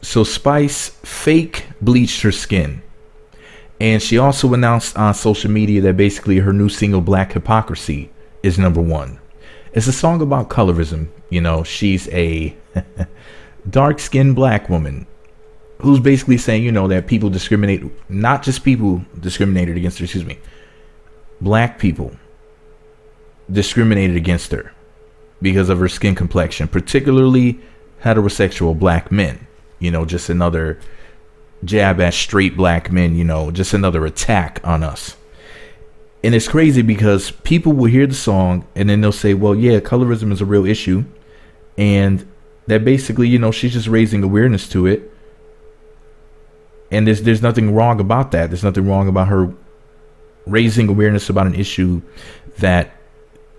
So Spice fake bleached her skin. And she also announced on social media that basically her new single, Black Hypocrisy, is #1. It's a song about colorism. You know, she's a dark-skinned black woman who's basically saying, you know, that people discriminate, not just people discriminated against her, excuse me, black people discriminated against her because of her skin complexion, particularly heterosexual black men. You know, just another jab at straight black men, you know, just another attack on us. And it's crazy because people will hear the song and then they'll say, well, yeah, colorism is a real issue. And that basically, you know, she's just raising awareness to it. And there's nothing wrong about that. There's nothing wrong about her raising awareness about an issue that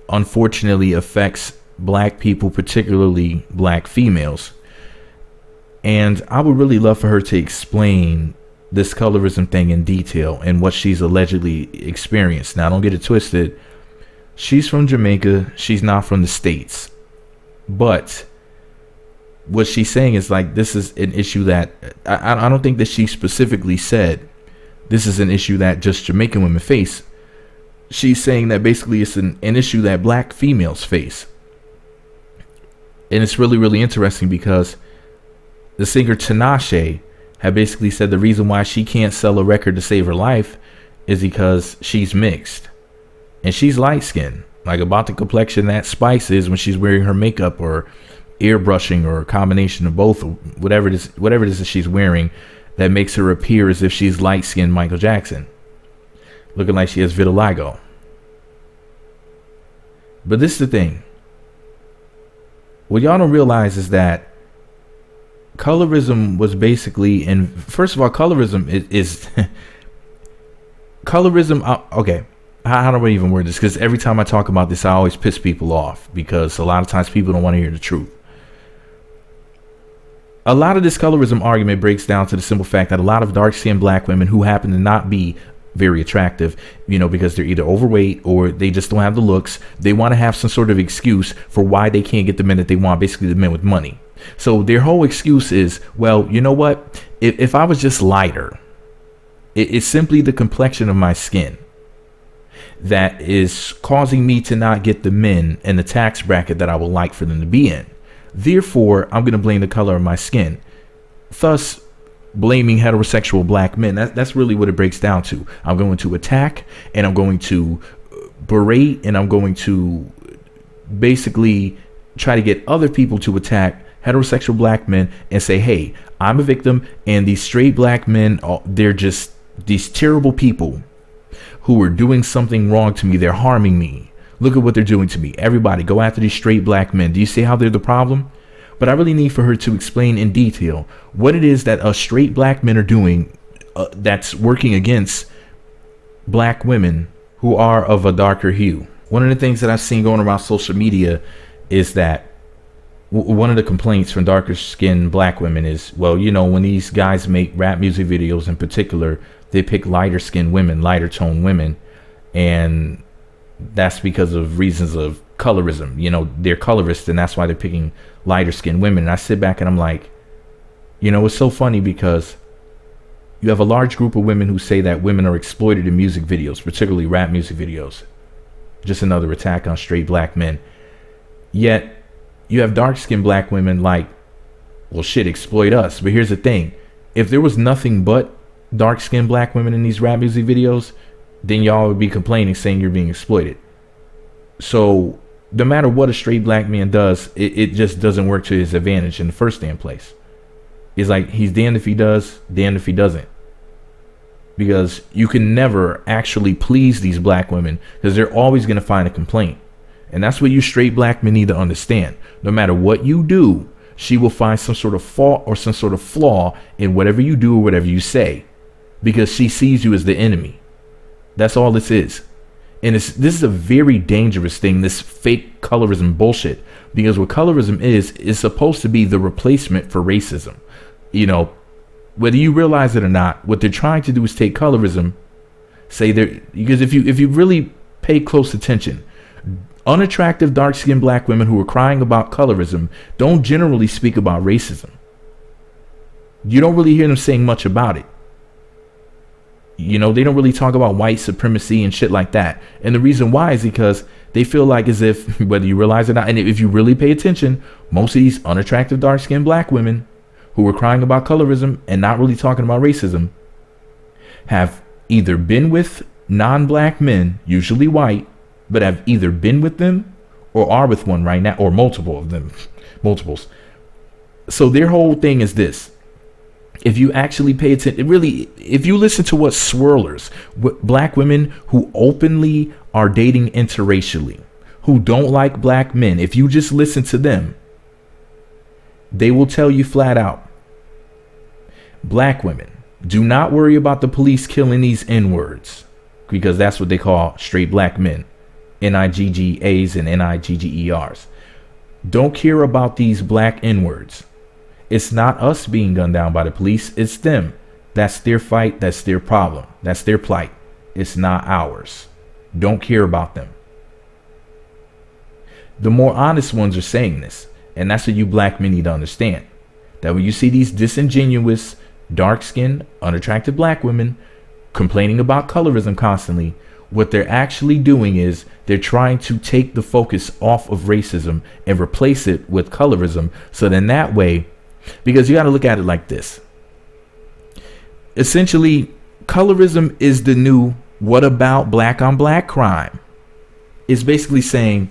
unfortunately affects black people, particularly black females. And I would really love for her to explain this colorism thing in detail and what she's allegedly experienced. Now, don't get it twisted. She's from Jamaica. She's not from the States. But what she's saying is like, this is an issue that I don't think that she specifically said this is an issue that just Jamaican women face. She's saying that basically it's an issue that black females face. And it's really, really interesting because the singer Tinashe had basically said the reason why she can't sell a record to save her life is because she's mixed. And she's light skinned, like about the complexion that Spice is when she's wearing her makeup or airbrushing or a combination of both, or whatever it is that she's wearing that makes her appear as if she's light skinned Michael Jackson, looking like she has vitiligo. But this is the thing. What y'all don't realize is that colorism was basically, and first of all, colorism is colorism. Okay, how do I even word this? Because every time I talk about this, I always piss people off because a lot of times people don't want to hear the truth. A lot of this colorism argument breaks down to the simple fact that a lot of dark-skinned black women who happen to not be very attractive, you know, because they're either overweight or they just don't have the looks, they want to have some sort of excuse for why they can't get the men that they want, basically the men with money. So their whole excuse is, well, you know what? If I was just lighter, it's simply the complexion of my skin that is causing me to not get the men in the tax bracket that I would like for them to be in. Therefore, I'm going to blame the color of my skin, thus blaming heterosexual black men. That's really what it breaks down to. I'm going to attack and I'm going to berate and I'm going to basically try to get other people to attack heterosexual black men and say, hey, I'm a victim and these straight black men, they're just these terrible people who are doing something wrong to me. They're harming me. Look at what they're doing to me. Everybody go after these straight black men. Do you see how they're the problem? But I really need for her to explain in detail what it is that straight black men are doing that's working against black women who are of a darker hue. One of the things that I've seen going around social media is that one of the complaints from darker skinned black women is, well, you know, when these guys make rap music videos in particular, they pick lighter skinned women, lighter toned women. And that's because of reasons of colorism. You know, they're colorists and that's why they're picking lighter skinned women. And I sit back and I'm like, you know, it's so funny because you have a large group of women who say that women are exploited in music videos, particularly rap music videos. Just another attack on straight black men. Yet you have dark-skinned black women like, well, shit, exploit us. But here's the thing. If there was nothing but dark-skinned black women in these rap music videos, then y'all would be complaining, saying you're being exploited. So no matter what a straight black man does, it just doesn't work to his advantage in the first damn place. It's like he's damned if he does, damned if he doesn't. Because you can never actually please these black women because they're always going to find a complaint. And that's what you straight black men need to understand. No matter what you do, she will find some sort of fault or some sort of flaw in whatever you do or whatever you say, because she sees you as the enemy. That's all this is. And this is a very dangerous thing, this fake colorism bullshit, because what colorism is supposed to be the replacement for racism. You know, whether you realize it or not, what they're trying to do is take colorism, say there, because if you really pay close attention, unattractive dark-skinned black women who are crying about colorism don't generally speak about racism. You don't really hear them saying much about it. You know, they don't really talk about white supremacy and shit like that. And the reason why is because they feel like as if, whether you realize it or not, and if you really pay attention, most of these unattractive dark-skinned black women who were crying about colorism and not really talking about racism have either been with non-black men, usually white, but have either been with them or are with one right now, or multiple of them, multiples. So their whole thing is this. If you actually pay attention, really, if you listen to what swirlers, black women who openly are dating interracially, who don't like black men, if you just listen to them, they will tell you flat out, black women, do not worry about the police killing these N-words, because that's what they call straight black men, N-I-G-G-A's and N-I-G-G-E-R's. Don't care about these black N-words. It's not us being gunned down by the police. It's them. That's their fight. That's their problem. That's their plight. It's not ours. Don't care about them. The more honest ones are saying this. And that's what you black men need to understand. That when you see these disingenuous, dark-skinned, unattractive black women complaining about colorism constantly, what they're actually doing is they're trying to take the focus off of racism and replace it with colorism. So then that way, because you got to look at it like this. Essentially, colorism is the new what about black on black crime. It's basically saying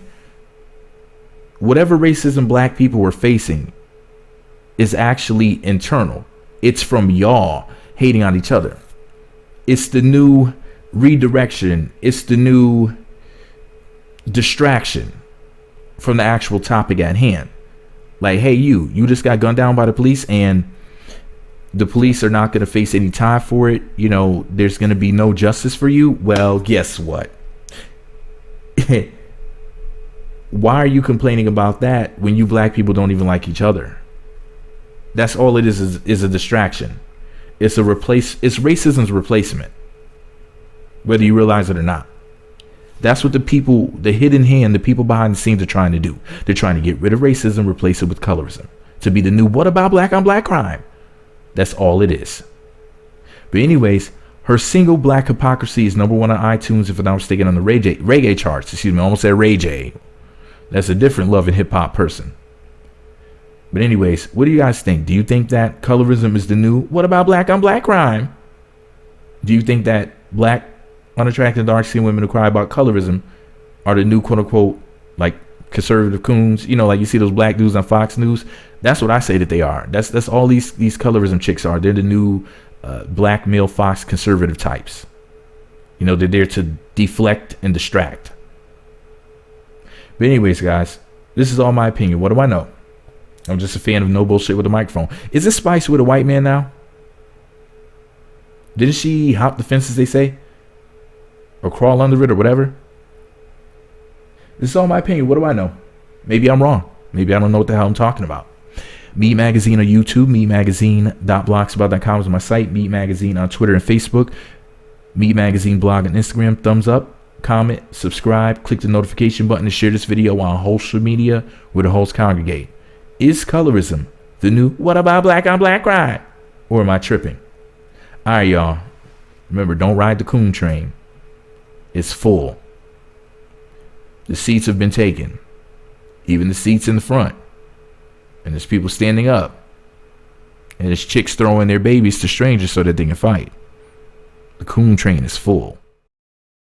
whatever racism black people were facing is actually internal. It's from y'all hating on each other. It's the new redirection. It's the new distraction from the actual topic at hand. Like, hey, you just got gunned down by the police and the police are not going to face any time for it. You know, there's going to be no justice for you. Well, guess what? Why are you complaining about that when you black people don't even like each other? That's all it is a distraction. It's racism's replacement, whether you realize it or not. That's what the people, the hidden hand, the people behind the scenes are trying to do. They're trying to get rid of racism, replace it with colorism, to be the new what about black on black crime. That's all it is. But anyways, her single Black Hypocrisy is #1 on iTunes, if I'm not mistaken, on the reggae charts. Excuse me, I almost said Ray J. That's a different love and hip hop person. But anyways, what do you guys think? Do you think that colorism is the new what about black on black crime? Do you think that black unattractive dark-skinned women who cry about colorism are the new quote-unquote like conservative coons? You know, like you see those black dudes on Fox News. That's what I say that they are. That's all these colorism chicks are. They're the new black male Fox conservative types. You know, they're there to deflect and distract. But anyways, guys, this is all my opinion. What do I know? I'm just a fan of no bullshit with a microphone. Is this Spice with a white man now? Didn't she hop the fences, they say? Or crawl under it or whatever? This is all my opinion. What do I know? Maybe I'm wrong. Maybe I don't know what the hell I'm talking about. Meat Magazine on YouTube. meatmagazine.blogspot.com is my site. Meat Magazine on Twitter and Facebook. Meat Magazine blog and Instagram. Thumbs up, comment, subscribe, click the notification button to share this video on social media where the hosts congregate. Is colorism the new what about black on black crime? Or am I tripping? All right, y'all. Remember, don't ride the coon train. It's full. The seats have been taken. Even the seats in the front. And there's people standing up. And there's chicks throwing their babies to strangers so that they can fight. The coon train is full.